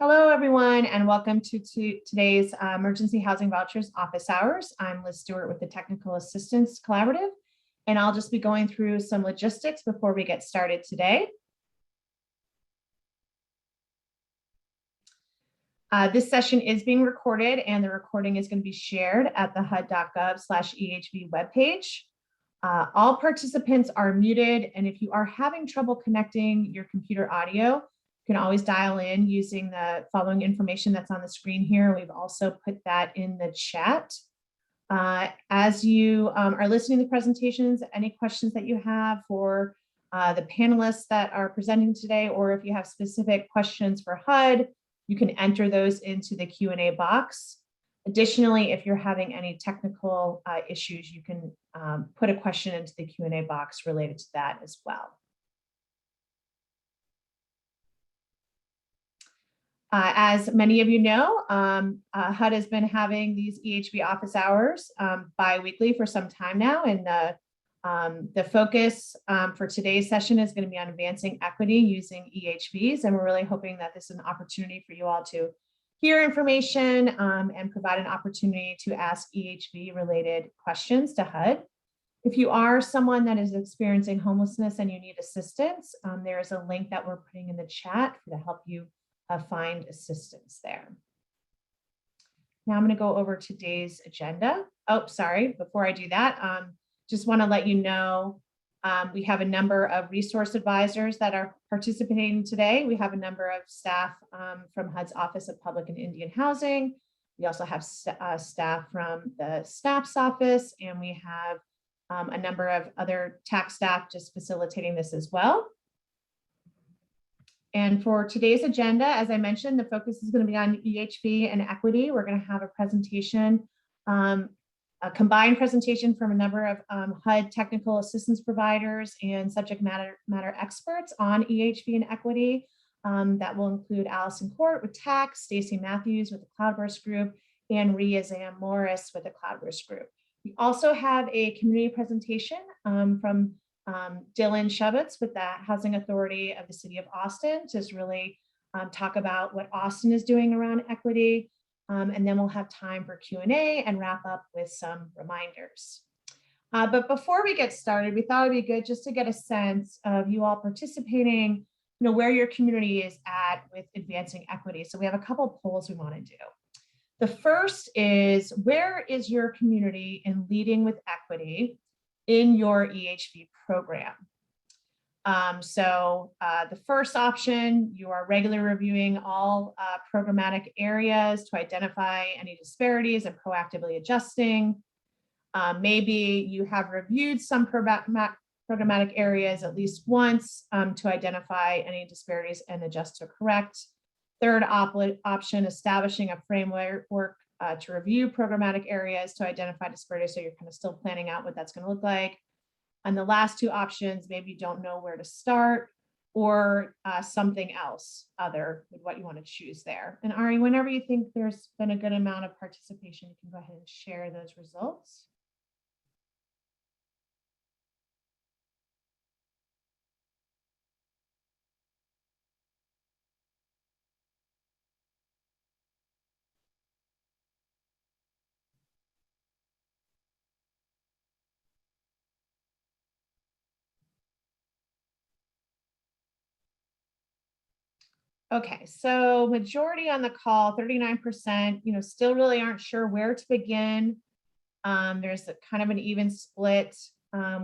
Hello, everyone, and welcome to today's Emergency Housing Vouchers office hours. I'm Liz Stewart with the Technical Assistance Collaborative, and I'll just be going through some logistics before we get started today. This session is being recorded, and the recording is going to be shared at the hud.gov/EHV webpage. All participants are muted, and if you are having trouble connecting your computer audio, you can always dial in using the following information that's on the screen here. We've also put that in the chat. As you are listening to the presentations, any questions that you have for the panelists that are presenting today, or if you have specific questions for HUD, you can enter those into the Q&A box. Additionally, if you're having any technical issues, you can put a question into the Q&A box related to that as well. As many of you know, HUD has been having these EHV office hours bi-weekly for some time now, and the focus for today's session is going to be on advancing equity using EHVs, and we're really hoping that this is an opportunity for you all to hear information and provide an opportunity to ask EHV related questions to HUD. If you are someone that is experiencing homelessness and you need assistance, there is a link that we're putting in the chat to help you find assistance there. Now I'm going to go over today's agenda. Oh, sorry, before I do that, just want to let you know we have a number of resource advisors that are participating today. We have a number of staff from HUD's Office of Public and Indian Housing. We also have staff from the SNAP's office, and we have a number of other tax staff just facilitating this as well. And for today's agenda, as I mentioned, the focus is going to be on EHV and equity. We're going to have a presentation, a combined presentation from a number of HUD technical assistance providers and subject matter experts on EHV and equity. That will include Allison Court with tax, Stacy Matthews with the Cloudburst Group, and Ria Zam Morris with the Cloudburst Group. We also have a community presentation from Dylan Shevitz with the Housing Authority of the City of Austin to just really talk about what Austin is doing around equity. And then we'll have time for Q&A and wrap up with some reminders. But before we get started, we thought it'd be good just to get a sense of you all participating, where your community is at with advancing equity. So we have a couple polls we want to do. The first is, where is your community in leading with equity in your EHV program? The first option, you are regularly reviewing all programmatic areas to identify any disparities and proactively adjusting. Maybe you have reviewed some programmatic areas at least once to identify any disparities and adjust to correct. Third option, establishing a framework to review programmatic areas to identify disparities, so you're kind of still planning out what that's going to look like. And the last two options, maybe you don't know where to start, or something else other with what you want to choose there. And Ari, whenever you think there's been a good amount of participation, you can go ahead and share those results. Okay, so majority on the call, 39%, still really aren't sure where to begin. There's kind of an even split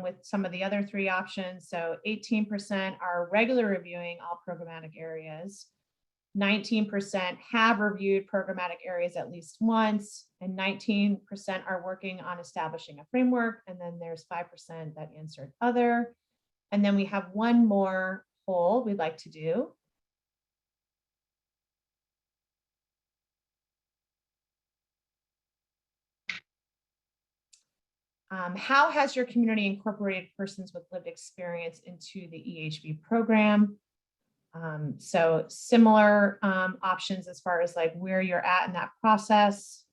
with some of the other three options. So 18% are regular reviewing all programmatic areas. 19% have reviewed programmatic areas at least once, and 19% are working on establishing a framework. And then there's 5% that answered other. And then we have one more poll we'd like to do. How has your community incorporated persons with lived experience into the EHV program? So similar options as far as like where you're at in that process.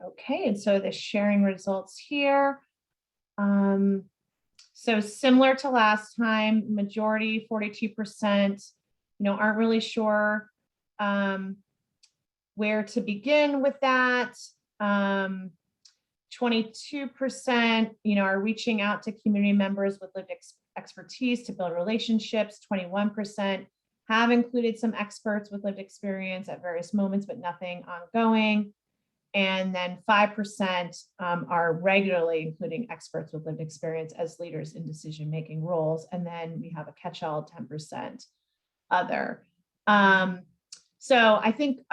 Okay, and so the sharing results here. So similar to last time, majority, 42%, aren't really sure where to begin with that. 22%, are reaching out to community members with lived expertise to build relationships. 21% have included some experts with lived experience at various moments, but nothing ongoing. And then 5% are regularly including experts with lived experience as leaders in decision-making roles. And then we have a catch-all 10% other. So I think,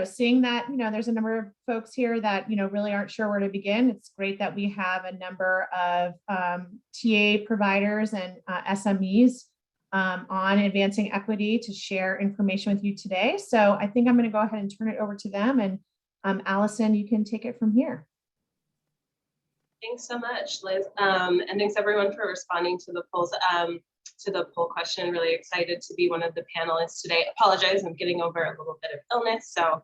seeing that, there's a number of folks here that, really aren't sure where to begin. It's great that we have a number of TA providers and SMEs on advancing equity to share information with you today. So I think I'm going to go ahead and turn it over to them. And Allison, you can take it from here. Thanks so much, Liz. And thanks everyone for responding to the polls, to the poll question. Really excited to be one of the panelists today. Apologize, I'm getting over a little bit of illness, so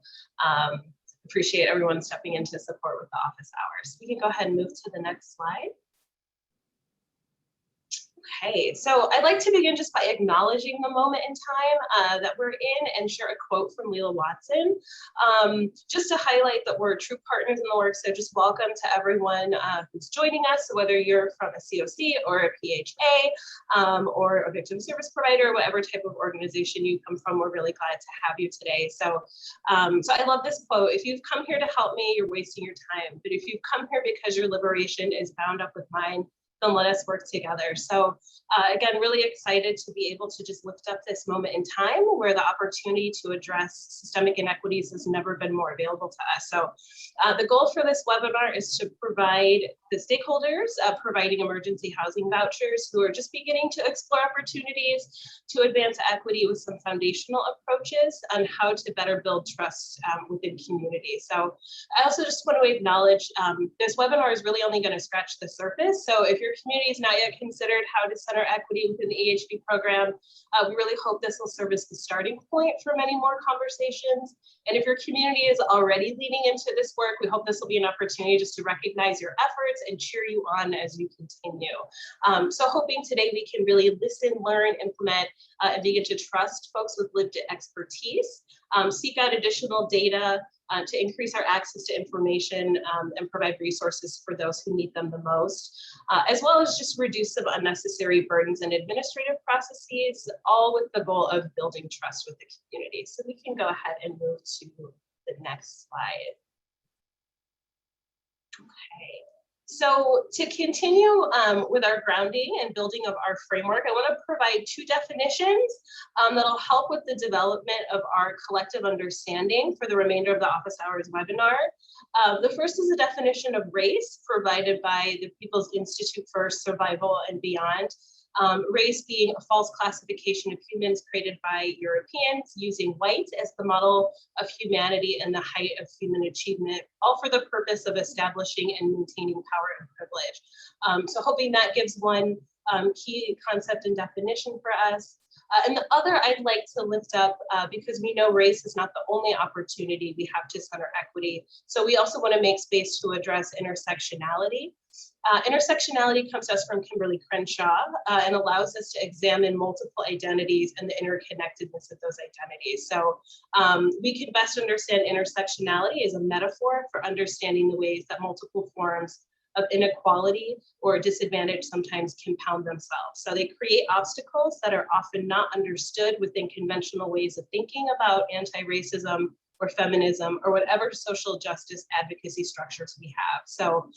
appreciate everyone stepping in to support with the office hours. We can go ahead and move to the next slide. Okay, so I'd like to begin just by acknowledging the moment in time that we're in and share a quote from Leela Watson, just to highlight that we're true partners in the work. So just welcome to everyone who's joining us, so whether you're from a COC or a PHA or a victim service provider, whatever type of organization you come from, we're really glad to have you today. So, so I love this quote: if you've come here to help me, you're wasting your time. But if you've come here because your liberation is bound up with mine, then let us work together. So again, really excited to be able to just lift up this moment in time where the opportunity to address systemic inequities has never been more available to us. So the goal for this webinar is to provide the stakeholders providing emergency housing vouchers who are just beginning to explore opportunities to advance equity with some foundational approaches on how to better build trust within communities. So I also just want to acknowledge this webinar is really only going to scratch the surface. So if your community has not yet considered how to center equity within the EHV program, we really hope this will serve as the starting point for many more conversations. And if your community is already leaning into this work, we hope this will be an opportunity just to recognize your efforts and cheer you on as you continue. So hoping today we can really listen, learn, implement, and begin to trust folks with lived expertise, seek out additional data, to increase our access to information and provide resources for those who need them the most, as well as just reduce some unnecessary burdens and administrative processes, all with the goal of building trust with the community. So we can go ahead and move to the next slide. Okay. So to continue with our grounding and building of our framework, I want to provide two definitions that'll help with the development of our collective understanding for the remainder of the office hours webinar. The first is a definition of race provided by the People's Institute for Survival and Beyond. Race being a false classification of humans created by Europeans using white as the model of humanity and the height of human achievement, all for the purpose of establishing and maintaining power and privilege. So hoping that gives one key concept and definition for us. And the other I'd like to lift up, because we know race is not the only opportunity we have to center equity. So we also want to make space to address intersectionality. Intersectionality comes to us from Kimberly Crenshaw and allows us to examine multiple identities and the interconnectedness of those identities. So we can best understand intersectionality as a metaphor for understanding the ways that multiple forms of inequality or disadvantage sometimes compound themselves. So they create obstacles that are often not understood within conventional ways of thinking about anti-racism or feminism or whatever social justice advocacy structures we have. So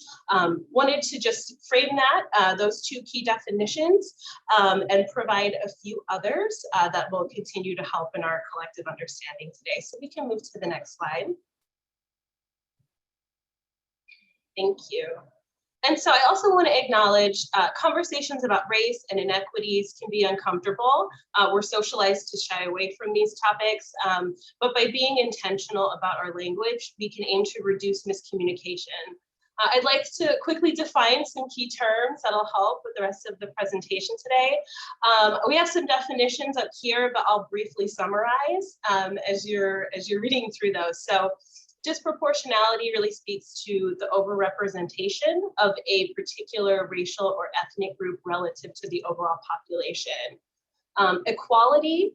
wanted to just frame that, those two key definitions, and provide a few others that will continue to help in our collective understanding today. So we can move to the next slide. Thank you. And so I also want to acknowledge conversations about race and inequities can be uncomfortable. We're socialized to shy away from these topics, but by being intentional about our language, we can aim to reduce miscommunication. I'd like to quickly define some key terms that'll help with the rest of the presentation today. We have some definitions up here, but I'll briefly summarize as you're reading through those. So Disproportionality really speaks to the overrepresentation of a particular racial or ethnic group relative to the overall population. Equality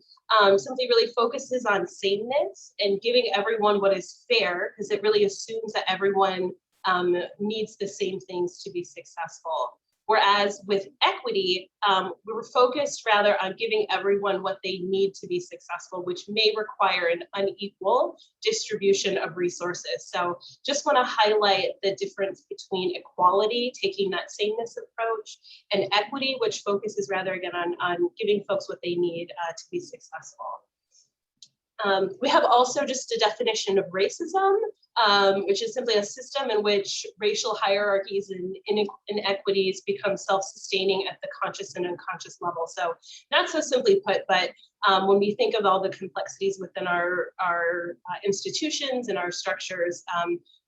simply really focuses on sameness and giving everyone what is fair, because it really assumes that everyone needs the same things to be successful. Whereas with equity, we're focused rather on giving everyone what they need to be successful, which may require an unequal distribution of resources. So just want to highlight the difference between equality, taking that sameness approach, and equity, which focuses rather again on giving folks what they need to be successful. We have also just a definition of racism, which is simply a system in which racial hierarchies and inequities become self-sustaining at the conscious and unconscious level. So not so simply put, but when we think of all the complexities within our institutions and our structures,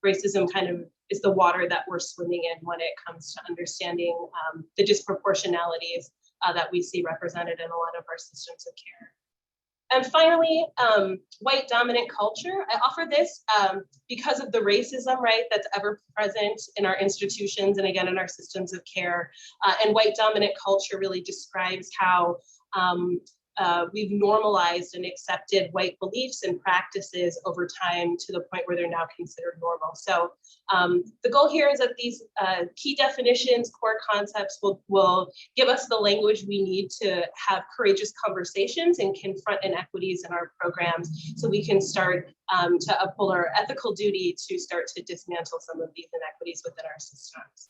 racism kind of is the water that we're swimming in when it comes to understanding the disproportionalities that we see represented in a lot of our systems of care. And finally, white dominant culture. I offer this because of the racism, right, that's ever present in our institutions and again in our systems of care. And white dominant culture really describes how we've normalized and accepted white beliefs and practices over time to the point where they're now considered normal. So the goal here is that these key definitions, core concepts will give us the language we need to have courageous conversations and confront inequities in our programs, so we can start to uphold our ethical duty to start to dismantle some of these inequities within our systems.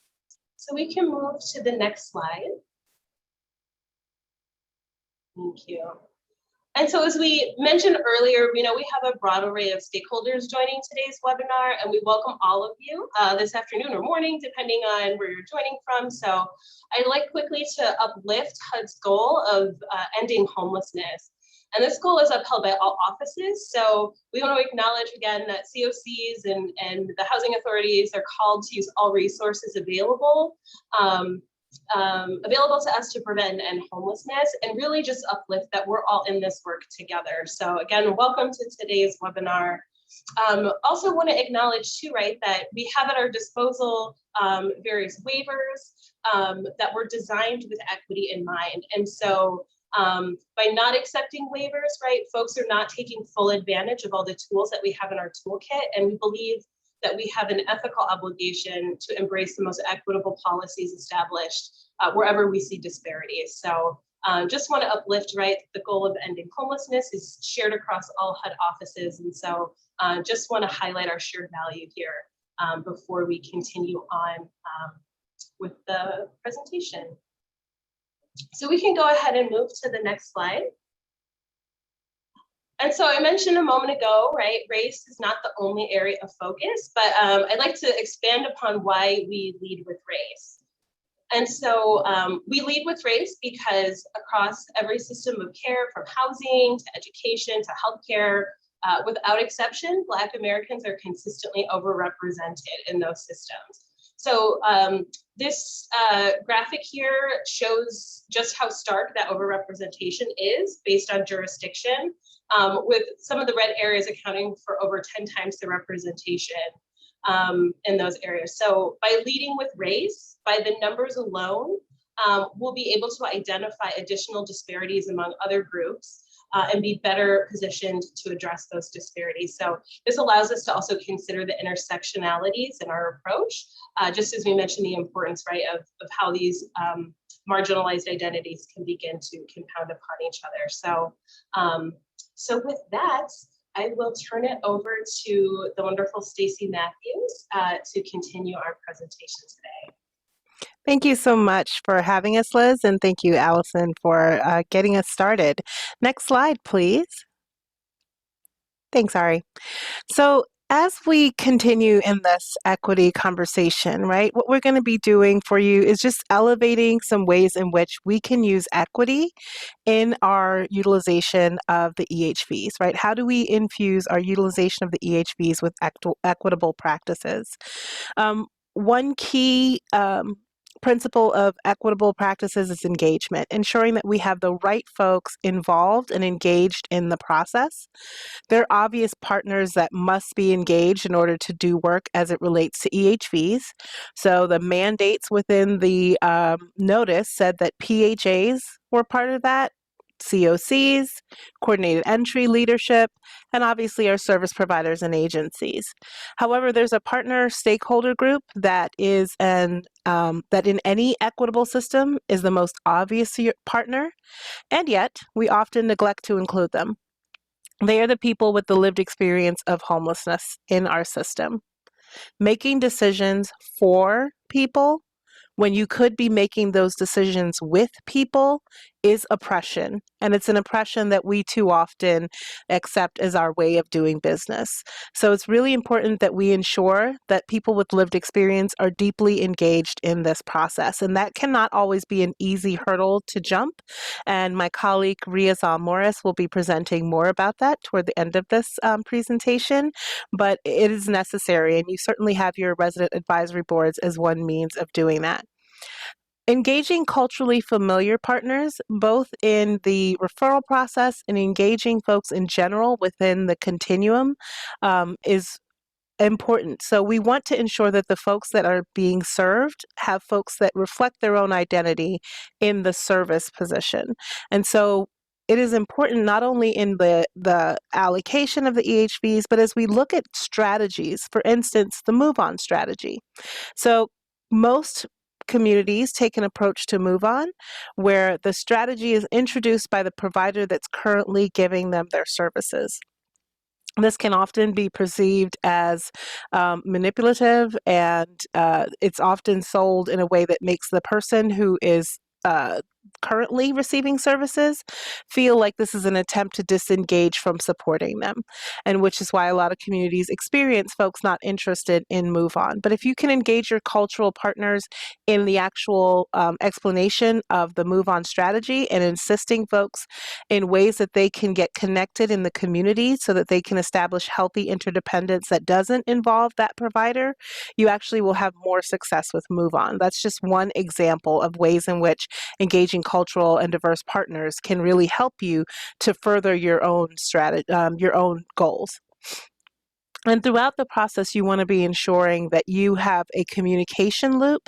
So we can move to the next slide. Thank you. And so as we mentioned earlier, we have a broad array of stakeholders joining today's webinar, and we welcome all of you this afternoon or morning, depending on where you're joining from. So I'd like quickly to uplift HUD's goal of ending homelessness. And this goal is upheld by all offices. So we want to acknowledge again that COCs and the housing authorities are called to use all resources available to us to prevent and end homelessness, and really just uplift that we're all in this work together. So again, welcome to today's webinar. Also want to acknowledge too, right, that we have at our disposal various waivers that were designed with equity in mind. And so by not accepting waivers, right, folks are not taking full advantage of all the tools that we have in our toolkit. And we believe that we have an ethical obligation to embrace the most equitable policies established wherever we see disparities. So just want to uplift, right, the goal of ending homelessness is shared across all HUD offices. And so just want to highlight our shared value here before we continue on with the presentation. So we can go ahead and move to the next slide. And so I mentioned a moment ago, right, race is not the only area of focus, but I'd like to expand upon why we lead with race. And so we lead with race because across every system of care, from housing to education to healthcare, without exception, Black Americans are consistently overrepresented in those systems. So this graphic here shows just how stark that overrepresentation is based on jurisdiction, with some of the red areas accounting for over 10 times the representation in those areas. So by leading with race, by the numbers alone, we'll be able to identify additional disparities among other groups and be better positioned to address those disparities. So this allows us to also consider the intersectionalities in our approach, just as we mentioned the importance, right, of how these marginalized identities can begin to compound upon each other. So, so with that, I will turn it over to the wonderful Stacey Matthews to continue our presentation today. Thank you so much for having us, Liz, and thank you, Allison, for getting us started. Next slide, please. Thanks, Ari. So as we continue in this equity conversation, right, what we're going to be doing for you is just elevating some ways in which we can use equity in our utilization of the EHVs, right? How do we infuse our utilization of the EHVs with equitable practices? One key principle of equitable practices is engagement, ensuring that we have the right folks involved and engaged in the process. There are obvious partners that must be engaged in order to do work as it relates to EHVs. So the mandates within the notice said that PHAs were part of that, COCs, coordinated entry leadership, and obviously our service providers and agencies. However, there's a partner stakeholder group that is that in any equitable system is the most obvious partner, and yet we often neglect to include them. They are the people with the lived experience of homelessness in our system. Making decisions for people when you could be making those decisions with people is oppression. And it's an oppression that we too often accept as our way of doing business. So it's really important that we ensure that people with lived experience are deeply engaged in this process. And that cannot always be an easy hurdle to jump. And my colleague Riazal Morris will be presenting more about that toward the end of this presentation. But it is necessary, and you certainly have your resident advisory boards as one means of doing that. Engaging culturally familiar partners, both in the referral process and engaging folks in general within the continuum, is important. So we want to ensure that the folks that are being served have folks that reflect their own identity in the service position. And so it is important not only in the allocation of the EHVs, but as we look at strategies, for instance, the move on strategy. So most communities take an approach to move on where the strategy is introduced by the provider that's currently giving them their services. This can often be perceived as manipulative, and it's often sold in a way that makes the person who is currently receiving services feel like this is an attempt to disengage from supporting them, and which is why a lot of communities experience folks not interested in move on. But if you can engage your cultural partners in the actual explanation of the move on strategy and insisting folks in ways that they can get connected in the community so that they can establish healthy interdependence that doesn't involve that provider, you actually will have more success with move on. That's just one example of ways in which engaging cultural and diverse partners can really help you to further your own strategy, your own goals. And throughout the process, you want to be ensuring that you have a communication loop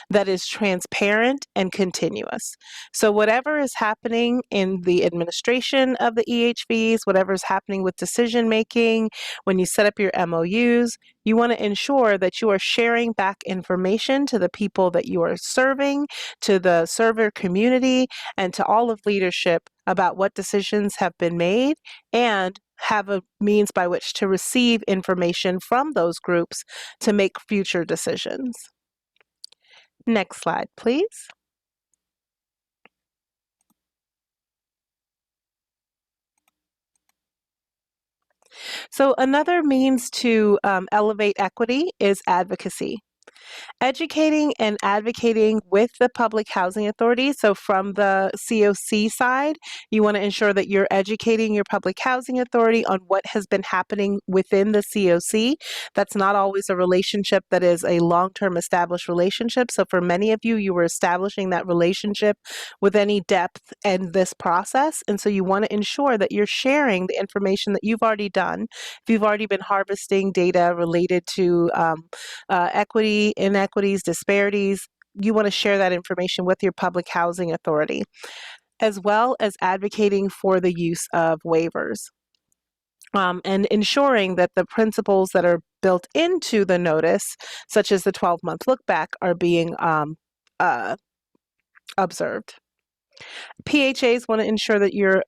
that is transparent and continuous. So whatever is happening in the administration of the EHVs, whatever is happening with decision making, when you set up your MOUs, you want to ensure that you are sharing back information to the people that you are serving, to the server community, and to all of leadership about what decisions have been made, and have a means by which to receive information from those groups to make future decisions. Next slide, please. So another means to elevate equity is advocacy. Educating and advocating with the Public Housing Authority. So from the COC side, you want to ensure that you're educating your Public Housing Authority on what has been happening within the COC. That's not always a relationship that is a long-term established relationship. So for many of you, you were establishing that relationship with any depth in this process. And so you want to ensure that you're sharing the information that you've already done. If you've already been harvesting data related to equity, inequities, disparities, you want to share that information with your Public Housing Authority, as well as advocating for the use of waivers. And ensuring that the principles that are built into the notice, such as the 12-month look back, are being observed. PHAs want to ensure that you're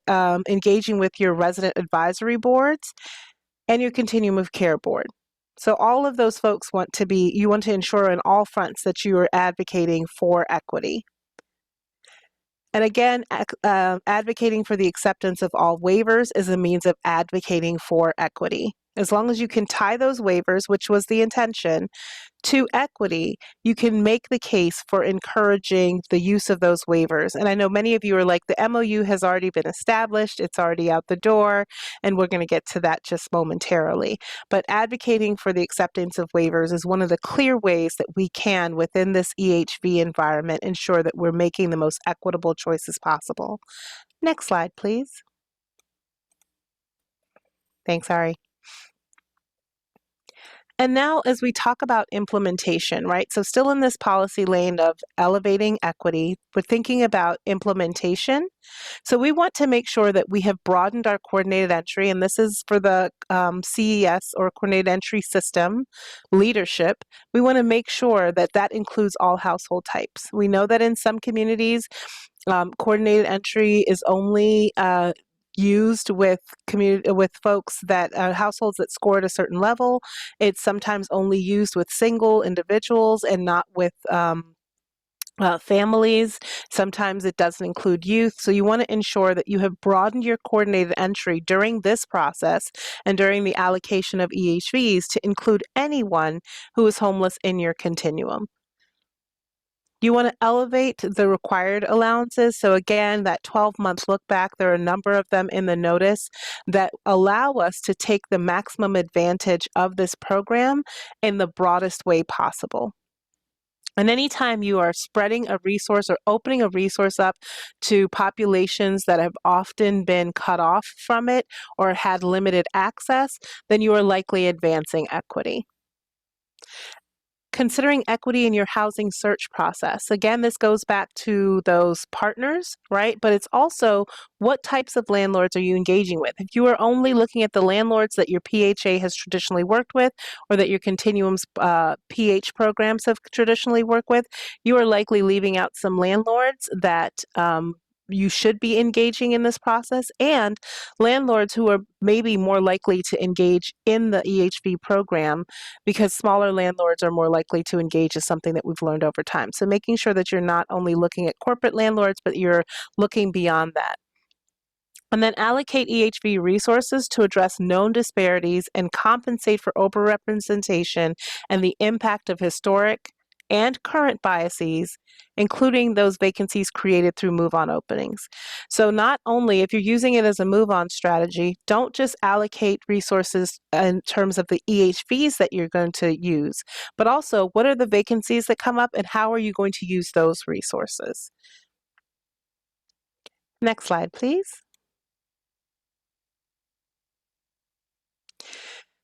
engaging with your resident advisory boards and your continuum of care board. So all of those folks you want to ensure on all fronts that you are advocating for equity. And again, advocating for the acceptance of all waivers is a means of advocating for equity. As long as you can tie those waivers, which was the intention, to equity, you can make the case for encouraging the use of those waivers. And I know many of you are like, the MOU has already been established, it's already out the door, and we're going to get to that just momentarily. But advocating for the acceptance of waivers is one of the clear ways that we can, within this EHV environment, ensure that we're making the most equitable choices possible. Next slide, please. Thanks, Ari. And now, as we talk about implementation, right? So still in this policy lane of elevating equity, we're thinking about implementation. So we want to make sure that we have broadened our coordinated entry, and this is for the CES, or coordinated entry system leadership. We want to make sure that that includes all household types. We know that in some communities, coordinated entry is only used with folks that households that score at a certain level. It's sometimes only used with single individuals and not with families. Sometimes it doesn't include youth. So you want to ensure that you have broadened your coordinated entry during this process and during the allocation of EHVs to include anyone who is homeless in your continuum. You want to elevate the required allowances. So again, that 12-month look back, there are a number of them in the notice that allow us to take the maximum advantage of this program in the broadest way possible. And anytime you are spreading a resource or opening a resource up to populations that have often been cut off from it or had limited access, then you are likely advancing equity. Considering equity in your housing search process. Again, this goes back to those partners, right? But it's also, what types of landlords are you engaging with? If you are only looking at the landlords that your PHA has traditionally worked with, or that your continuum's PH programs have traditionally worked with, you are likely leaving out some landlords that you should be engaging in this process, and landlords who are maybe more likely to engage in the EHV program, because smaller landlords are more likely to engage, is something that we've learned over time. So making sure that you're not only looking at corporate landlords, but you're looking beyond that. And then allocate EHV resources to address known disparities and compensate for overrepresentation and the impact of historic and current biases, including those vacancies created through move-on openings. So not only, if you're using it as a move-on strategy, don't just allocate resources in terms of the EHVs that you're going to use, but also what are the vacancies that come up and how are you going to use those resources? Next slide, please.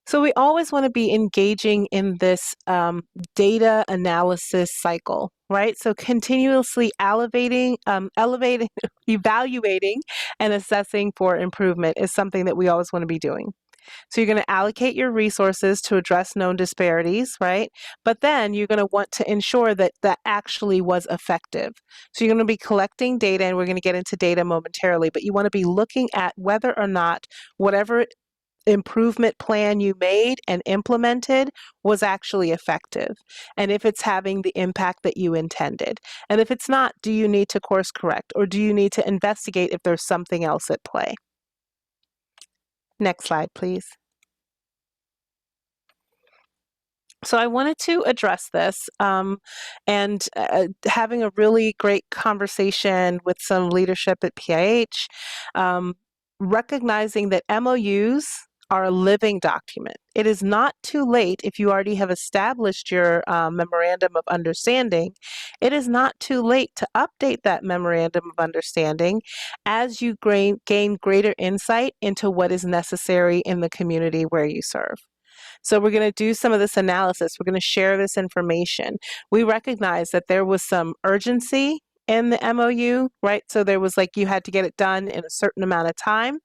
So we always want to be engaging in this data analysis cycle, right? So continuously evaluating, and assessing for improvement is something that we always want to be doing. So you're going to allocate your resources to address known disparities, right? But then you're going to want to ensure that that actually was effective. So you're going to be collecting data, and we're going to get into data momentarily, but you want to be looking at whether or not whatever improvement plan you made and implemented was actually effective, and if it's having the impact that you intended. And if it's not, do you need to course correct, or do you need to investigate if there's something else at play? Next slide, please. So I wanted to address this and having a really great conversation with some leadership at PIH, recognizing that MOUs are a living document. It is not too late if you already have established your memorandum of understanding. It is not too late to update that memorandum of understanding as you gain greater insight into what is necessary in the community where you serve. So we're going to do some of this analysis. We're going to share this information. We recognize that there was some urgency in the MOU, right? So there was like, you had to get it done in a certain amount of time.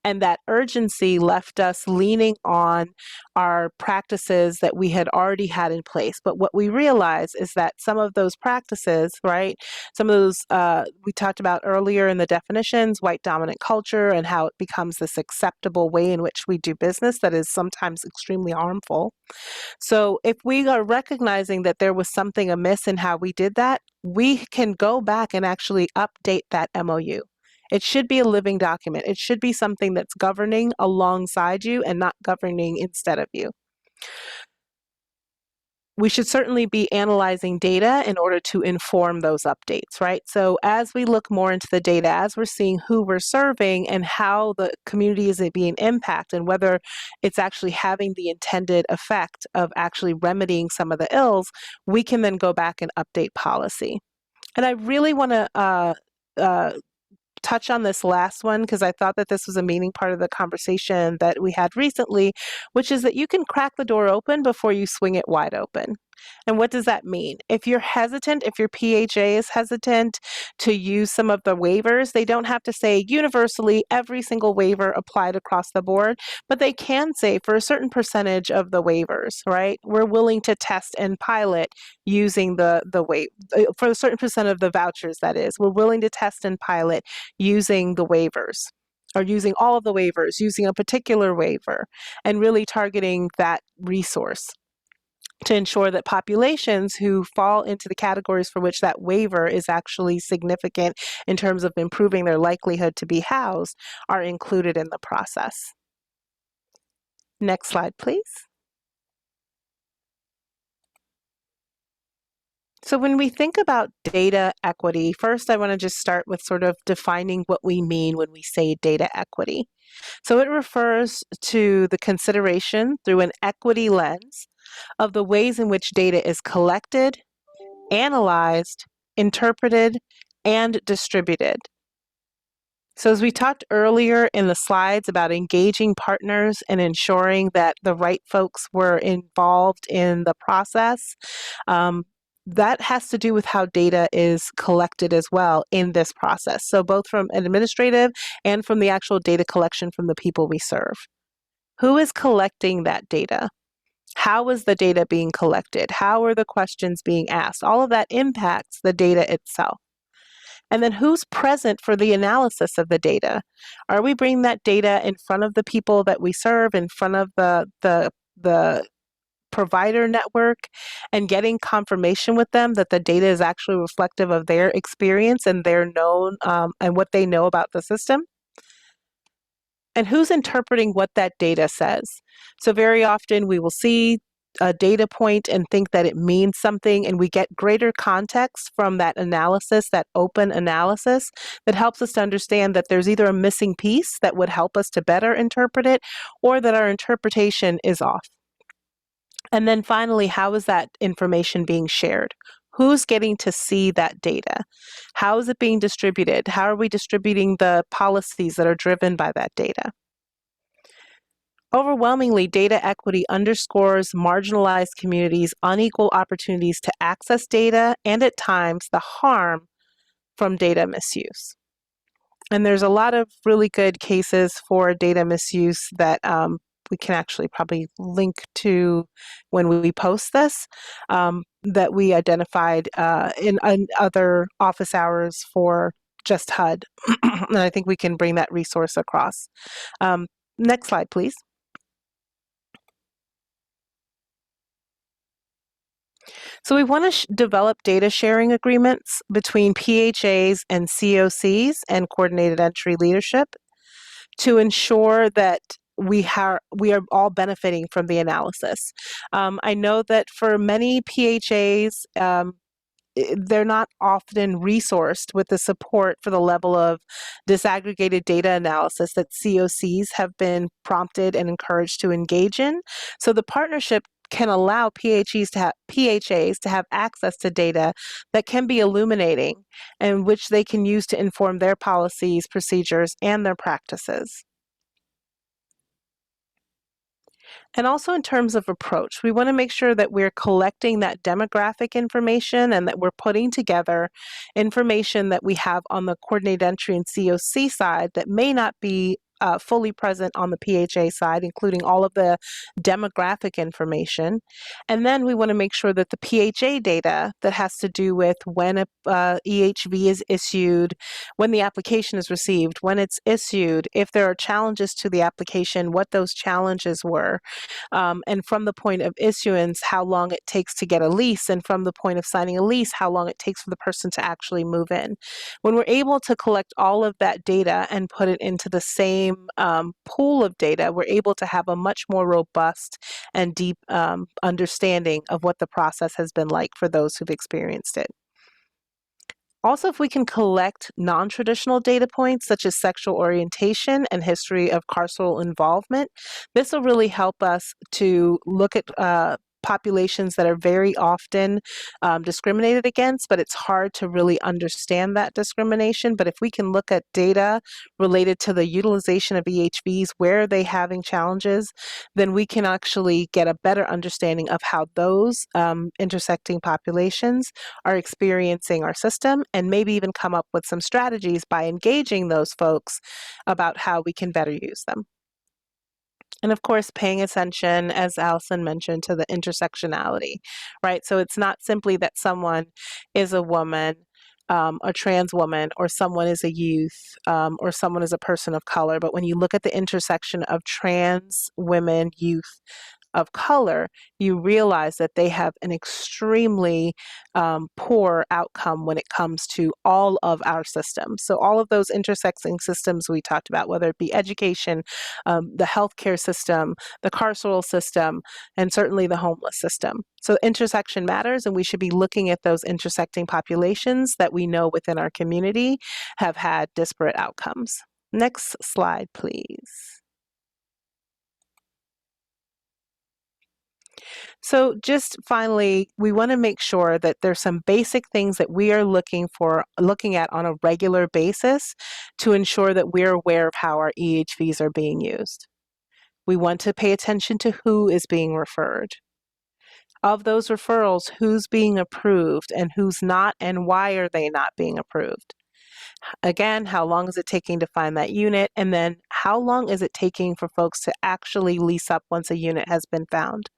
And that urgency left us leaning on our practices that we had already had in place. But what we realize is that some of those practices, right? Some of those we talked about earlier in the definitions, white dominant culture, and how it becomes this acceptable way in which we do business that is sometimes extremely harmful. So if we are recognizing that there was something amiss in how we did that, we can go back and actually update that MOU. It should be a living document. It should be something that's governing alongside you and not governing instead of you. We should certainly be analyzing data in order to inform those updates, right? So as we look more into the data, as we're seeing who we're serving and how the community is being impacted and whether it's actually having the intended effect of actually remedying some of the ills, we can then go back and update policy. And I really want to touch on this last one because I thought that this was a meaning part of the conversation that we had recently, which is that you can crack the door open before you swing it wide open. And what does that mean? If you're hesitant, if your PHA is hesitant to use some of the waivers, they don't have to say universally every single waiver applied across the board, but they can say for a certain percentage of the waivers, right? We're willing to test and pilot using the for a certain percent of the vouchers, that is. We're willing to test and pilot using the waivers or using all of the waivers, using a particular waiver, and really targeting that resource to ensure that populations who fall into the categories for which that waiver is actually significant in terms of improving their likelihood to be housed are included in the process. Next slide, please. So when we think about data equity, first I want to just start with sort of defining what we mean when we say data equity. So it refers to the consideration through an equity lens of the ways in which data is collected, analyzed, interpreted, and distributed. So as we talked earlier in the slides about engaging partners and ensuring that the right folks were involved in the process, that has to do with how data is collected as well in this process. So both from an administrative and from the actual data collection from the people we serve. Who is collecting that data? How is the data being collected? How are the questions being asked? All of that impacts the data itself. And then who's present for the analysis of the data? Are we bringing that data in front of the people that we serve, in front of the provider network, and getting confirmation with them that the data is actually reflective of their experience and their known and what they know about the system? And who's interpreting what that data says? So very often we will see a data point and think that it means something, and we get greater context from that analysis, that open analysis, that helps us to understand that there's either a missing piece that would help us to better interpret it, or that our interpretation is off. And then finally, how is that information being shared? Who's getting to see that data? How is it being distributed? How are we distributing the policies that are driven by that data? Overwhelmingly, data equity underscores marginalized communities' unequal opportunities to access data and at times the harm from data misuse. And there's a lot of really good cases for data misuse that we can actually probably link to when we post this, that we identified in other office hours for just HUD. And I think we can bring that resource across. Next slide, please. So we want to develop data sharing agreements between PHAs and COCs and coordinated entry leadership to ensure that we are all benefiting from the analysis. I know that for many PHAs, they're not often resourced with the support for the level of disaggregated data analysis that COCs have been prompted and encouraged to engage in. So the partnership can allow PHAs to have access to data that can be illuminating and which they can use to inform their policies, procedures, and their practices. And also in terms of approach, we want to make sure that we're collecting that demographic information and that we're putting together information that we have on the coordinated entry and COC side that may not be fully present on the PHA side, including all of the demographic information. And then we want to make sure that the PHA data that has to do with when a EHV is issued, when the application is received, when it's issued, if there are challenges to the application, what those challenges were, and from the point of issuance, how long it takes to get a lease, and from the point of signing a lease, how long it takes for the person to actually move in. When we're able to collect all of that data and put it into the same pool of data, we're able to have a much more robust and deep understanding of what the process has been like for those who've experienced it. Also, if we can collect non-traditional data points such as sexual orientation and history of carceral involvement, this will really help us to look at populations that are very often discriminated against, but it's hard to really understand that discrimination. But if we can look at data related to the utilization of EHVs, where are they having challenges, then we can actually get a better understanding of how those intersecting populations are experiencing our system, and maybe even come up with some strategies by engaging those folks about how we can better use them. And of course, paying attention, as Allison mentioned, to the intersectionality, right? So it's not simply that someone is a woman, a trans woman, or someone is a youth, or someone is a person of color, but when you look at the intersection of trans women, youth, of color, you realize that they have an extremely poor outcome when it comes to all of our systems. So all of those intersecting systems we talked about, whether it be education, the healthcare system, the carceral system, and certainly the homeless system. So intersection matters, and we should be looking at those intersecting populations that we know within our community have had disparate outcomes. Next slide, please. So just finally, we want to make sure that there's some basic things that we are looking at on a regular basis to ensure that we're aware of how our EHVs are being used. We want to pay attention to who is being referred. Of those referrals, who's being approved and who's not, and why are they not being approved? Again, how long is it taking to find that unit? And then how long is it taking for folks to actually lease up once a unit has been found?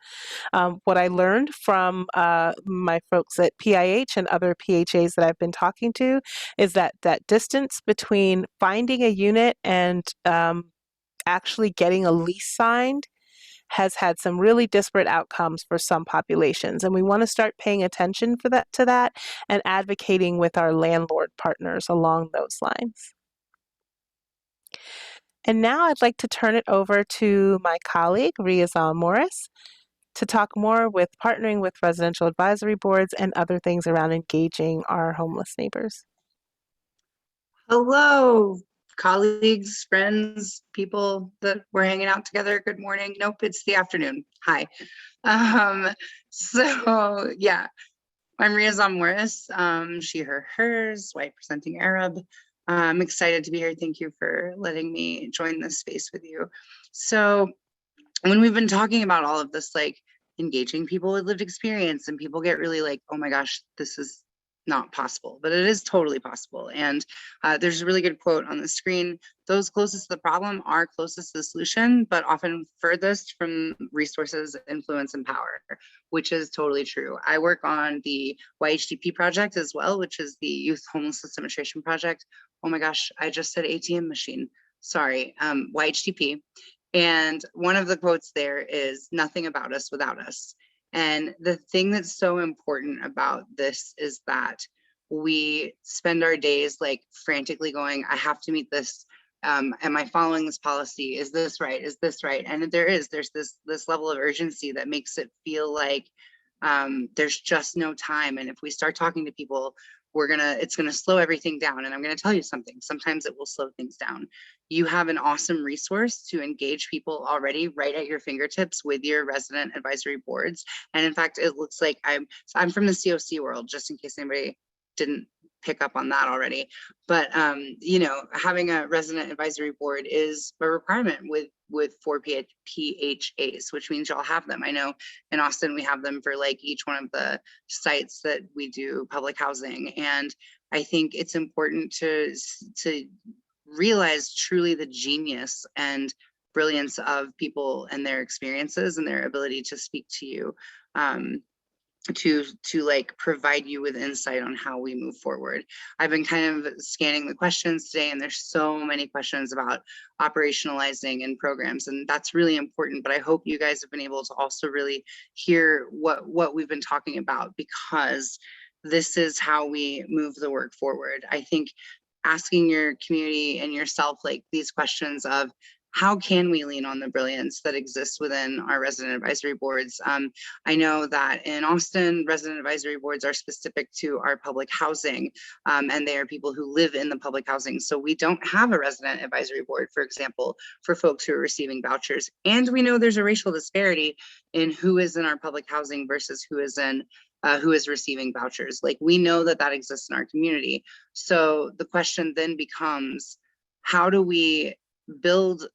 What I learned from my folks at PIH and other PHAs that I've been talking to is that that distance between finding a unit and actually getting a lease signed has had some really disparate outcomes for some populations. And we want to start paying attention to that and advocating with our landlord partners along those lines. And now I'd like to turn it over to my colleague, Riazal Morris, to talk more with partnering with residential advisory boards and other things around engaging our homeless neighbors. Hello, colleagues, friends, people that we're hanging out together. Good morning. Nope, it's the afternoon. Hi. So yeah, I'm Riazal Morris, she, her, hers, white presenting Arab. I'm excited to be here. Thank you for letting me join this space with you. So when we've been talking about all of this, like engaging people with lived experience, and people get really like, oh my gosh, this is not possible, but it is totally possible. And there's a really good quote on the screen: those closest to the problem are closest to the solution, but often furthest from resources, influence, and power, which is totally true. I work on the YHDP project as well, which is the Youth Homelessness Demonstration Project. Oh my gosh, I just said ATM machine. Sorry, YHDP. And one of the quotes there is, nothing about us without us. And the thing that's so important about this is that we spend our days like frantically going, I have to meet this. Am I following this policy? Is this right? Is this right? And there's this level of urgency that makes it feel like there's just no time. And if we start talking to people, it's gonna slow everything down. And I'm gonna tell you something, sometimes it will slow things down. You have an awesome resource to engage people already right at your fingertips with your resident advisory boards. And in fact, it looks like I'm from the COC world, just in case anybody didn't pick up on that already. But you know, having a resident advisory board is a requirement with 4 PHAs, which means y'all have them. I know in Austin we have them for like each one of the sites that we do public housing, and I think it's important to realize truly the genius and brilliance of people and their experiences and their ability to speak to you, to like provide you with insight on how we move forward. I've been kind of scanning the questions today, and there's so many questions about operationalizing and programs, and that's really important. But I hope you guys have been able to also really hear what we've been talking about, because this is how we move the work forward. I think asking your community and yourself like these questions of, how can we lean on the brilliance that exists within our resident advisory boards? I know that in Austin, resident advisory boards are specific to our public housing, and they are people who live in the public housing. So we don't have a resident advisory board, for example, for folks who are receiving vouchers. And we know there's a racial disparity in who is in our public housing versus who is receiving vouchers. Like, we know that that exists in our community. So the question then becomes, how do we build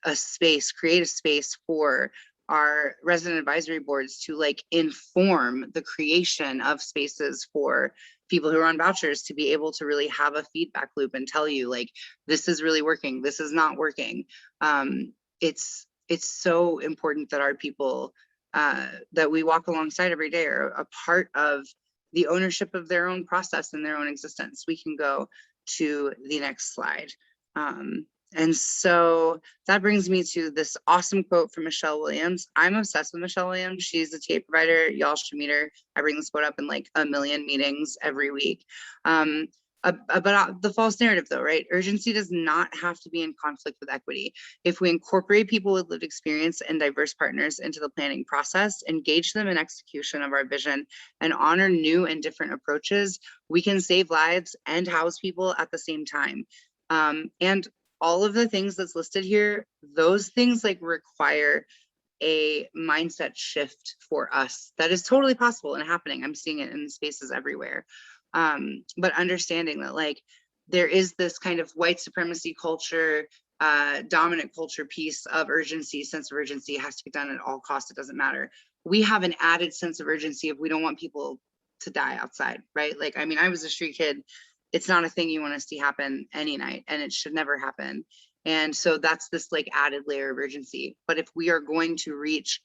a space, create a space for our resident advisory boards to like inform the creation of spaces for people who are on vouchers to be able to really have a feedback loop and tell you like, this is really working, this is not working. It's so important that our people that we walk alongside every day are a part of the ownership of their own process and their own existence. We can go to the next slide. And so that brings me to this awesome quote from Michelle Williams. I'm obsessed with Michelle Williams. She's a TA provider. Y'all should meet her. I bring this quote up in like a million meetings every week. About the false narrative though, right? Urgency does not have to be in conflict with equity. If we incorporate people with lived experience and diverse partners into the planning process, engage them in execution of our vision, and honor new and different approaches, we can save lives and house people at the same time. And all of the things that's listed here, those things like require a mindset shift for us. That is totally possible and happening. I'm seeing it in spaces everywhere. But understanding that like there is this kind of white supremacy culture, dominant culture piece of urgency, sense of urgency, has to be done at all costs. It doesn't matter. We have an added sense of urgency if we don't want people to die outside, right? Like, I mean, I was a street kid. It's not a thing you want to see happen any night, and it should never happen. And so that's this like added layer of urgency. But if we are going to reach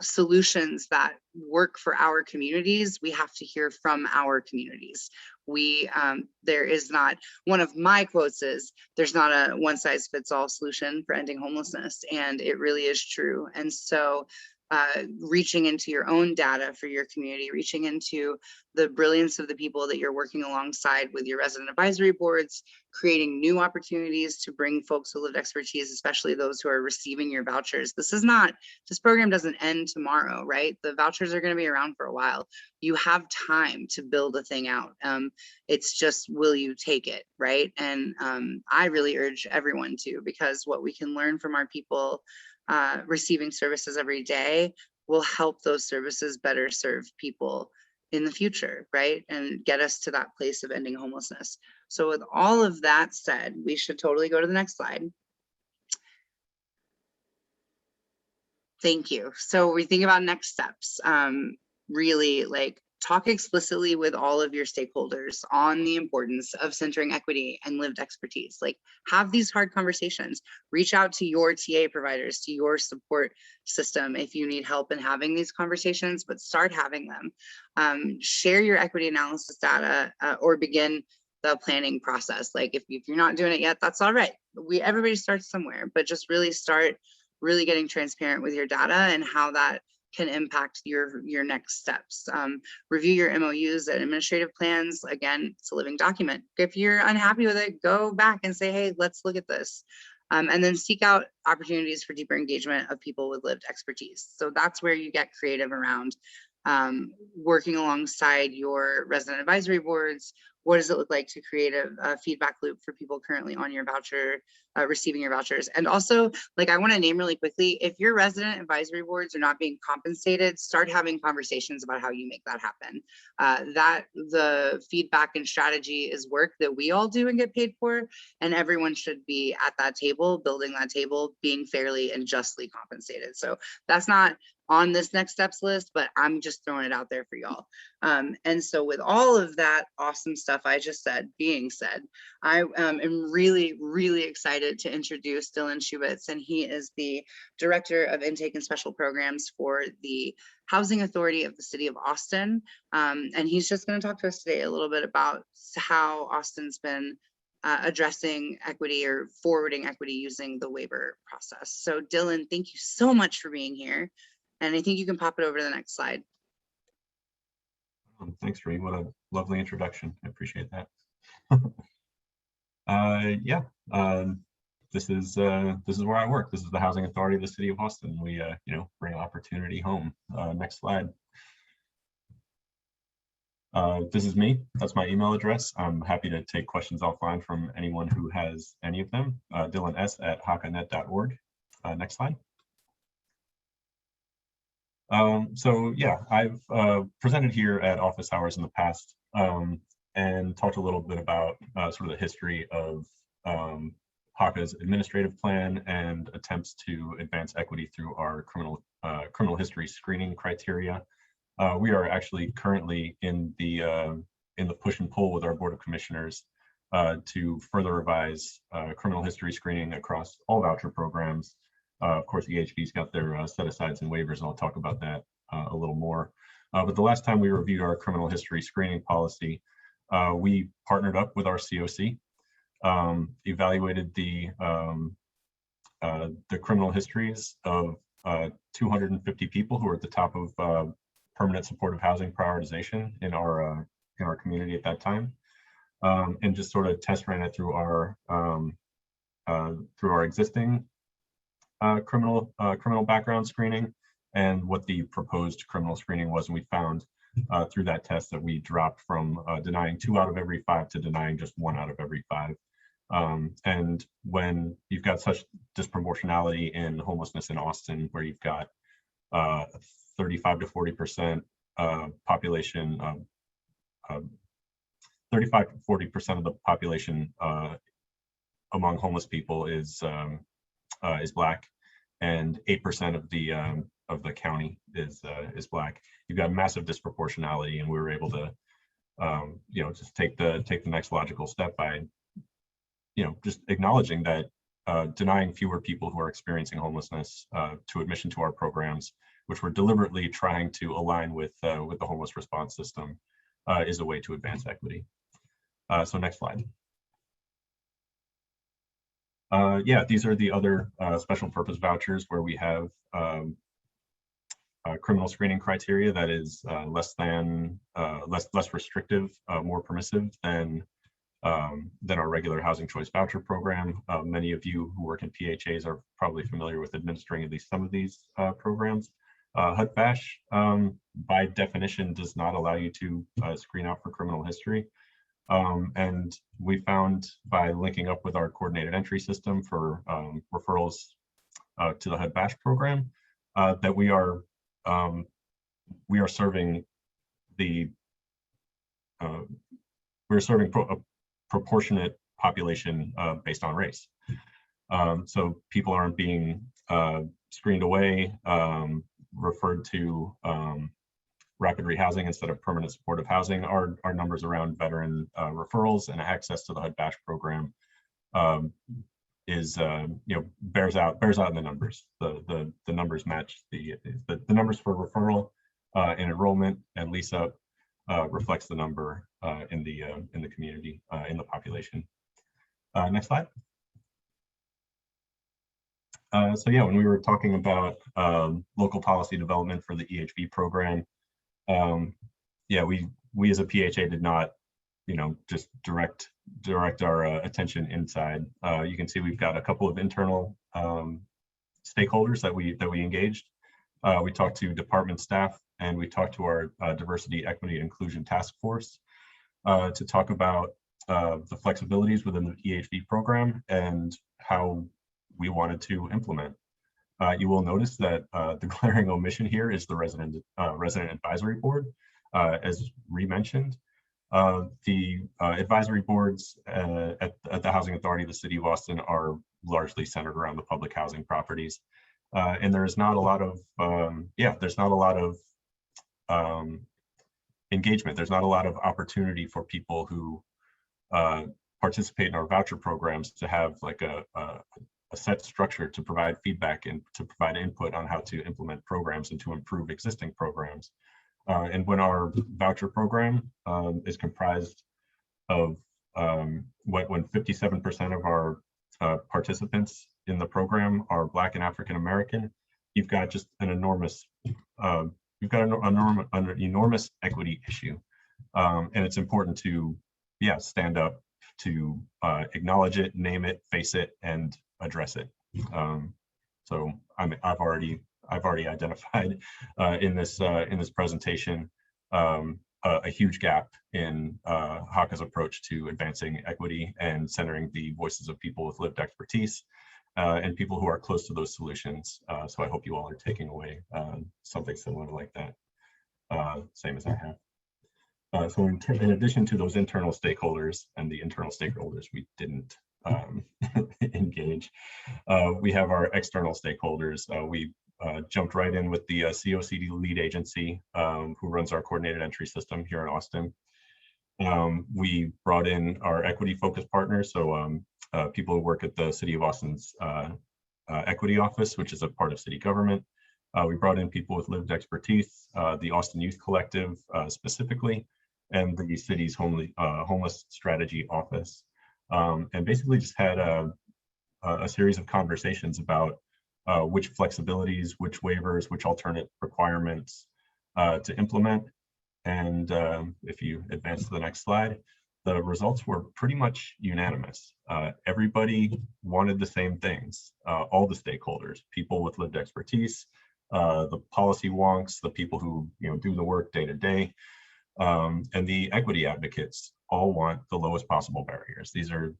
solutions that work for our communities, we have to hear from our communities. There is not, one of my quotes is, there's not a one size fits all solution for ending homelessness. And it really is true. And so reaching into your own data for your community, reaching into the brilliance of the people that you're working alongside with your resident advisory boards, creating new opportunities to bring folks who lived expertise, especially those who are receiving your vouchers. This program doesn't end tomorrow, right? The vouchers are going to be around for a while. You have time to build a thing out. It's just, will you take it, right? And I really urge everyone to, because what we can learn from our people receiving services every day will help those services better serve people in the future, right? And get us to that place of ending homelessness. So with all of that said, we should totally go to the next slide. Thank you. So we think about next steps, really like talk explicitly with all of your stakeholders on the importance of centering equity and lived expertise. Like, have these hard conversations, reach out to your TA providers, to your support system if you need help in having these conversations, but start having them. Share your equity analysis data or begin the planning process. Like if you're not doing it yet, that's all right. Everybody starts somewhere, but just really start really getting transparent with your data and how that can impact your next steps. Review your MOUs and administrative plans. Again, it's a living document. If you're unhappy with it, go back and say, hey, let's look at this. And then seek out opportunities for deeper engagement of people with lived expertise. So that's where you get creative around working alongside your resident advisory boards. What does it look like to create a feedback loop for people currently on your voucher, receiving your vouchers? And also, like, I want to name really quickly, if your resident advisory boards are not being compensated, start having conversations about how you make that happen. That the feedback and strategy is work that we all do and get paid for, and everyone should be at that table, building that table, being fairly and justly compensated. So that's not on this next steps list, but I'm just throwing it out there for y'all. And so with all of that awesome stuff stuff I just said being said, I am really, really excited to introduce Dylan Schubitz, and he is the Director of Intake and Special Programs for the Housing Authority of the City of Austin. And he's just going to talk to us today a little bit about how Austin's been addressing equity or forwarding equity using the waiver process. So Dylan, thank you so much for being here. And I think you can pop it over to the next slide. Thanks, Ree. What a lovely introduction. I appreciate that. Yeah, this is where I work. This is the Housing Authority of the City of Austin. We, bring opportunity home. Next slide. This is me. That's my email address. I'm happy to take questions offline from anyone who has any of them. DylanS@hakanet.org. Next slide. So yeah, I've presented here at office hours in the past and talked a little bit about sort of the history of HACA's administrative plan and attempts to advance equity through our criminal history screening criteria. We are actually currently in the push and pull with our Board of Commissioners to further revise criminal history screening across all voucher programs. Of course, EHV's got their set-asides and waivers, and I'll talk about that a little more. But the last time we reviewed our criminal history screening policy, we partnered up with our COC, evaluated the criminal histories of 250 people who are at the top of permanent supportive housing prioritization in our community at that time, and just sort of test ran it through our existing criminal background screening and what the proposed criminal screening was. And we found through that test that we dropped from denying 2 out of every 5 to denying just 1 out of every 5. And when you've got such disproportionality in homelessness in Austin, where you've got 35 to 40% population, 35 to 40% of the population among homeless people is Black, and 8% of the county is Black. You've got massive disproportionality, and we were able to, just take the next logical step by, just acknowledging that denying fewer people who are experiencing homelessness to admission to our programs, which we're deliberately trying to align with the homeless response system, is a way to advance equity. So next slide. Yeah, these are the other special purpose vouchers where we have criminal screening criteria that is less restrictive, more permissive than our regular housing choice voucher program. Many of you who work in PHAs are probably familiar with administering at least some of these programs. HUD-VASH, by definition, does not allow you to screen out for criminal history. And we found by linking up with our coordinated entry system for referrals to the HUD-VASH program that we are serving a proportionate population based on race. So people aren't being screened away, referred to rapid rehousing instead of permanent supportive housing. Our numbers around veteran referrals and access to the HUD-VASH program is bears out in the numbers. The numbers match the numbers for referral and enrollment and lease up reflects the number in the community, in the population. Next slide. So yeah, when we were talking about local policy development for the EHV program, yeah, we as a PHA did not, just direct our attention inside. You can see we've got a couple of internal stakeholders that we engaged. We talked to department staff, and we talked to our diversity, equity, and inclusion task force to talk about the flexibilities within the EHV program and how we wanted to implement. You will notice that the glaring omission here is the resident advisory board. As Ree mentioned, the advisory boards at the Housing Authority of the City of Austin are largely centered around the public housing properties. And there's not a lot of, engagement. There's not a lot of opportunity for people who participate in our voucher programs to have like a set structure to provide feedback and to provide input on how to implement programs and to improve existing programs. And when our voucher program is comprised of when 57% of our participants in the program are Black and African American, you've got just an enormous an enormous equity issue, and it's important to stand up to acknowledge it, name it, face it, and address it. So I've already identified in this presentation a huge gap in HACA's approach to advancing equity and centering the voices of people with lived expertise and people who are close to those solutions. So I hope you all are taking away something similar like that, same as I have. So in addition to those internal stakeholders and the internal stakeholders we didn't engage, we have our external stakeholders. We jumped right in with the COCD lead agency who runs our coordinated entry system here in Austin. We brought in our equity focused partners, so people who work at the City of Austin's equity office, which is a part of city government. We brought in people with lived expertise, the Austin Youth Collective specifically, and the city's homeless strategy office, and basically just had a series of conversations about which flexibilities, which waivers, which alternate requirements to implement. And if you advance to the next slide, the results were pretty much unanimous. Everybody wanted the same things, all the stakeholders, people with lived expertise, the policy wonks, the people who do the work day to day, and the equity advocates all want the lowest possible barriers. These are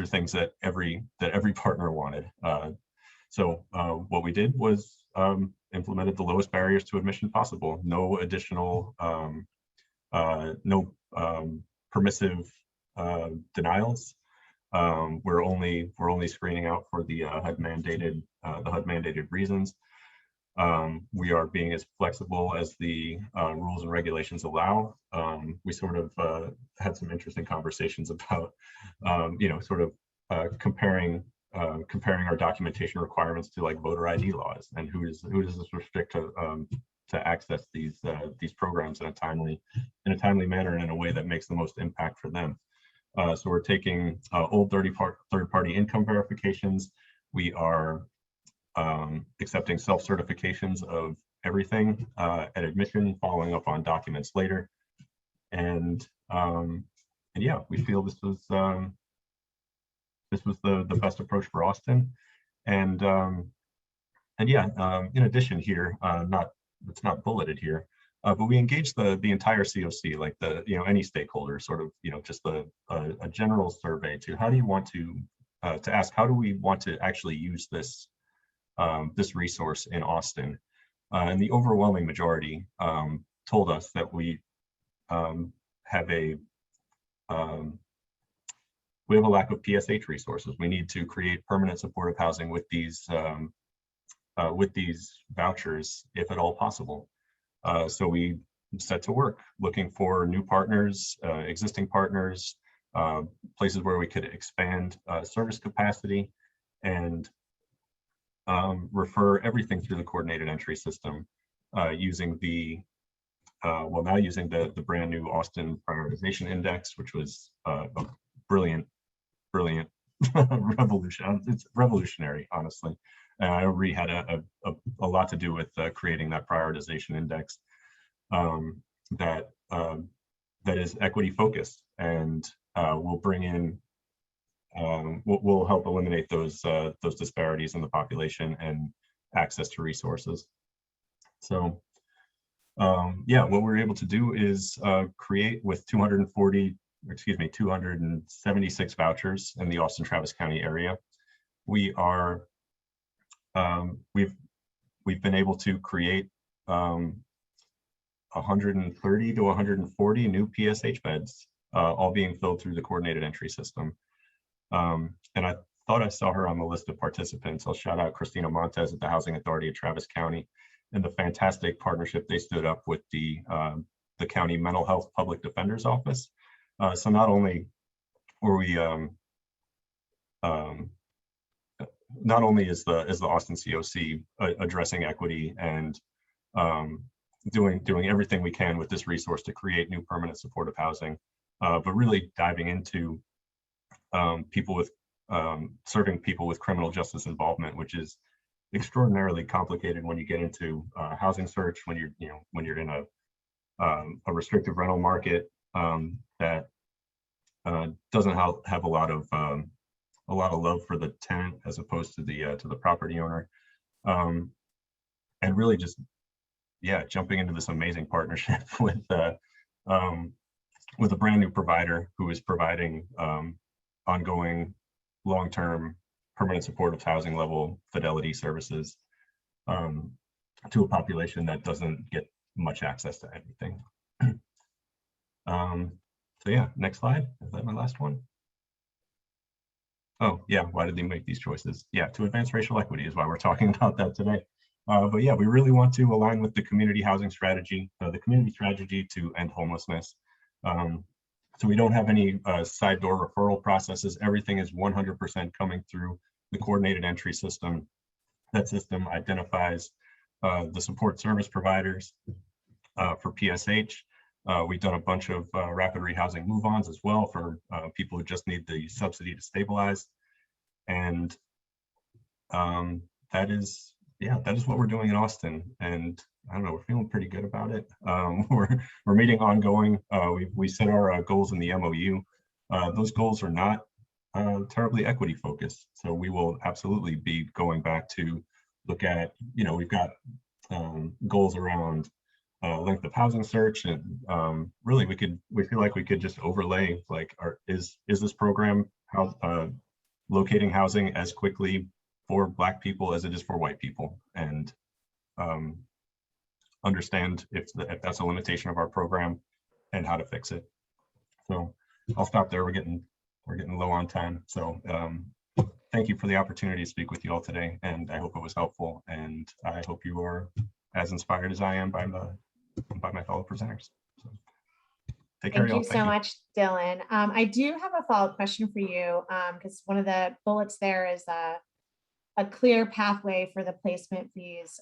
things that every partner wanted. So what we did was implemented the lowest barriers to admission possible. No additional, permissive denials. We're only screening out for the HUD mandated reasons. We are being as flexible as the rules and regulations allow. We sort of had some interesting conversations about, comparing our documentation requirements to like voter ID laws, and who does this restrict to access these programs in a timely manner and in a way that makes the most impact for them. So we're taking old third-party income verifications. We are accepting self-certifications of everything at admission, following up on documents later, and yeah, we feel this was the best approach for Austin. And yeah, in addition here, it's not bulleted here, but we engaged the entire COC, like any stakeholder, sort of just a general survey to how do you want to ask how do we want to actually use this resource in Austin, and the overwhelming majority told us that we have a lack of PSH resources. We need to create permanent supportive housing with these vouchers, if at all possible. So we set to work looking for new partners, existing partners, places where we could expand service capacity, and refer everything through the coordinated entry system using the brand new Austin Prioritization Index, which was a brilliant revolution. It's revolutionary, honestly. I really had a lot to do with creating that prioritization index that is equity focused, and will bring in will help eliminate those disparities in the population and access to resources. So yeah, what we're able to do is create with 276 vouchers in the Austin Travis County area. We are we've been able to create 130 to 140 new PSH beds, all being filled through the coordinated entry system. And I thought I saw her on the list of participants. I'll shout out Christina Montez at the Housing Authority of Travis County. and the fantastic partnership they stood up with the county mental health public defender's office. So not only were we not only is the Austin COC addressing equity and doing everything we can with this resource to create new permanent supportive housing, but really diving into people with serving people with criminal justice involvement, which is extraordinarily complicated when you get into housing search, when you're in a restrictive rental market that doesn't have a lot of love for the tenant as opposed to the property owner, and really just jumping into this amazing partnership with a brand new provider who is providing ongoing long-term permanent supportive housing level fidelity services to a population that doesn't get much access to anything. So yeah, next slide. Is that my last one? Oh yeah, why did they make these choices? Yeah, to advance racial equity is why we're talking about that today. But yeah, we really want to align with the community housing strategy, the community strategy to end homelessness. So we don't have any side door referral processes. Everything is 100% coming through the coordinated entry system. That system identifies the support service providers for PSH. We've done a bunch of rapid rehousing move-ons as well for people who just need the subsidy to stabilize. And that is what we're doing in Austin. And I don't know, we're feeling pretty good about it. We're meeting ongoing. We set our goals in the MOU. Those goals are not terribly equity focused. So we will absolutely be going back to look at, we've got goals around length of housing search, and really we feel like we could just overlay like, is this program locating housing as quickly for Black people as it is for white people, and understand if that's a limitation of our program and how to fix it. So I'll stop there. We're getting low on time. So thank you for the opportunity to speak with you all today, and I hope it was helpful, and I hope you are as inspired as I am by my fellow presenters. So, take care, Thank you so much, Dylan. I do have a follow-up question for you, because one of the bullets there is a clear pathway for the placement fees.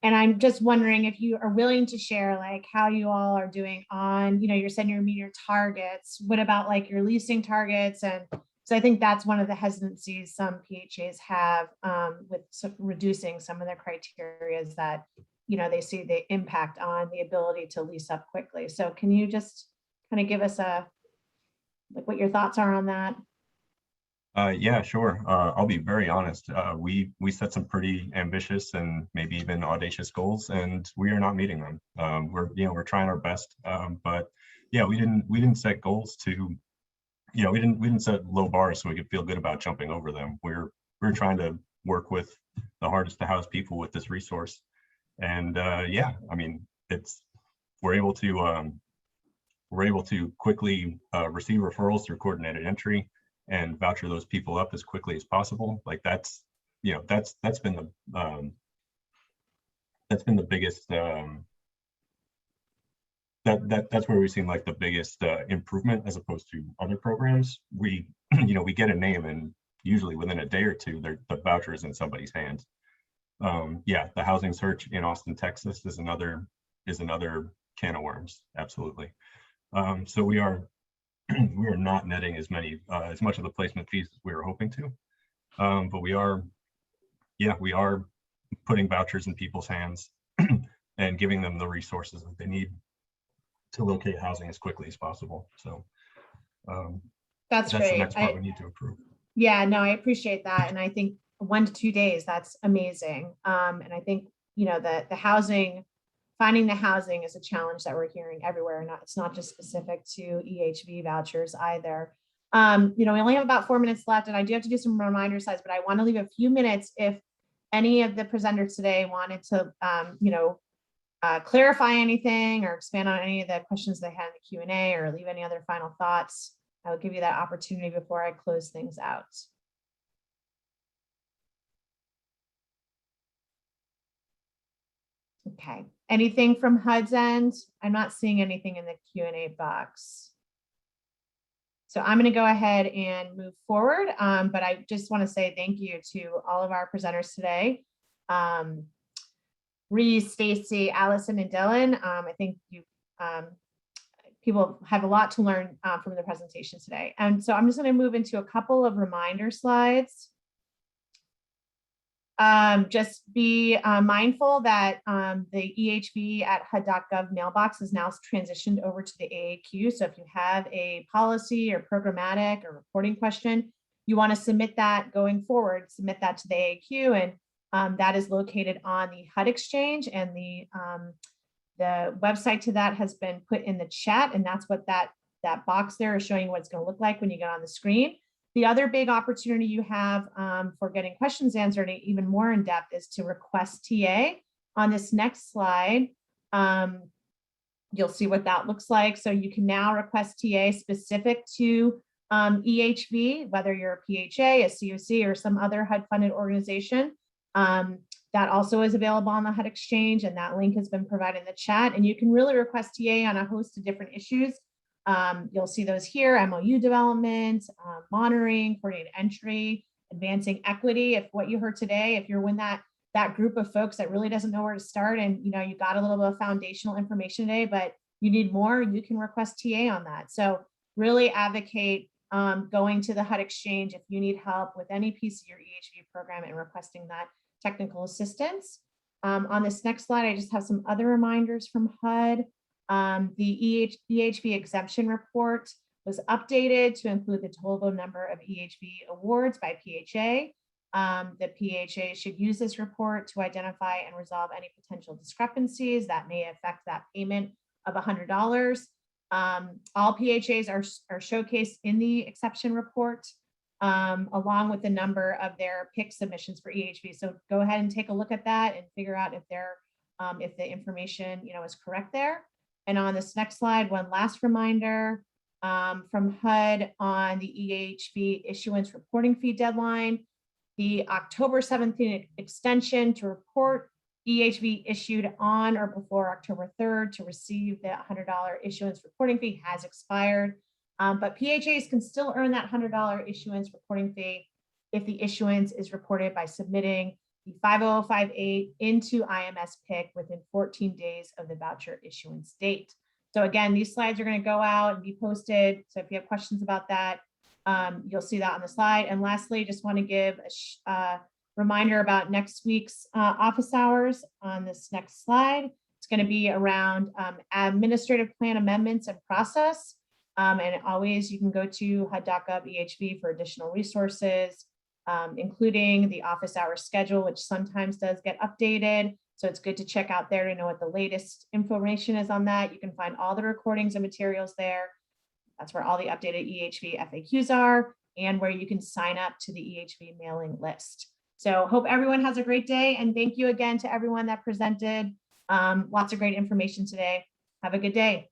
And I'm just wondering if you are willing to share like how you all are doing on, you're setting your meter targets. What about like your leasing targets? And so I think that's one of the hesitancies some PHAs have with reducing some of their criteria is that, they see the impact on the ability to lease up quickly. So can you just kind of give us what your thoughts are on that? Yeah, sure. I'll be very honest. We set some pretty ambitious and maybe even audacious goals, and we are not meeting them. We're trying our best, but yeah, we didn't set goals to, we didn't set low bars so we could feel good about jumping over them. We're trying to work with the hardest to house people with this resource, and yeah, I mean, we're able to quickly receive referrals through coordinated entry and voucher those people up as quickly as possible. Like that's been the biggest that's where we've seen like the biggest improvement as opposed to other programs. We we get a name and usually within a day or two the voucher is in somebody's hands. Yeah, the housing search in Austin, Texas is another can of worms. Absolutely. So we are not netting as much of the placement fees as we were hoping to, but we are putting vouchers in people's hands and giving them the resources that they need to locate housing as quickly as possible. So that's great. The next part we need to improve. Yeah, no, I appreciate that, and I think 1 to 2 days, that's amazing. And I think finding the housing is a challenge that we're hearing everywhere. It's not just specific to EHV vouchers either. We only have about 4 minutes left, and I do have to do some reminder slides, but I want to leave a few minutes if any of the presenters today wanted to, clarify anything or expand on any of the questions they had in the Q&A or leave any other final thoughts. I will give you that opportunity before I close things out. Okay, anything from HUD's end? I'm not seeing anything in the Q&A box. So I'm going to go ahead and move forward, but I just want to say thank you to all of our presenters today. Reese, Stacy, Allison, and Dylan. I think you people have a lot to learn from the presentation today. And so I'm just going to move into a couple of reminder slides. Just be mindful that the EHV at HUD.gov mailbox is now transitioned over to the AAQ. So if you have a policy or programmatic or reporting question, you want to submit that going forward, submit that to the AAQ, and that is located on the HUD Exchange, and the website to that has been put in the chat, and that's what that box there is showing what it's going to look like when you get on the screen. The other big opportunity you have for getting questions answered even more in depth is to request TA. On this next slide, you'll see what that looks like. So you can now request TA specific to EHV, whether you're a PHA, a COC, or some other HUD-funded organization. That also is available on the HUD Exchange, and that link has been provided in the chat. And you can really request TA on a host of different issues. You'll see those here: MOU development, monitoring, coordinated entry, advancing equity. If what you heard today, if you're in that group of folks that really doesn't know where to start, and you got a little bit of foundational information today, but you need more, you can request TA on that. So really advocate going to the HUD Exchange if you need help with any piece of your EHV program and requesting that technical assistance. On this next slide, I just have some other reminders from HUD. The EHV exemption report was updated to include the total number of EHV awards by PHA. The PHA should use this report to identify and resolve any potential discrepancies that may affect that payment of $100. All PHAs are showcased in the exception report, along with the number of their PIC submissions for EHV. So go ahead and take a look at that and figure out if if the information is correct there. And on this next slide, one last reminder from HUD on the EHV issuance reporting fee deadline. The October 17th extension to report EHV issued on or before October 3rd to receive the $100 issuance reporting fee has expired. But PHAs can still earn that $100 issuance reporting fee if the issuance is reported by submitting the 50058 into IMS PIC within 14 days of the voucher issuance date. So again, these slides are going to go out and be posted. So if you have questions about that, you'll see that on the slide. And lastly, just want to give a reminder about next week's office hours on this next slide. It's going to be around administrative plan amendments and process. And always you can go to HUD.gov EHV for additional resources, including the office hour schedule, which sometimes does get updated. So it's good to check out there to know what the latest information is on that. You can find all the recordings and materials there. That's where all the updated EHV FAQs are, and where you can sign up to the EHV mailing list. So hope everyone has a great day, and thank you again to everyone that presented. Lots of great information today. Have a good day.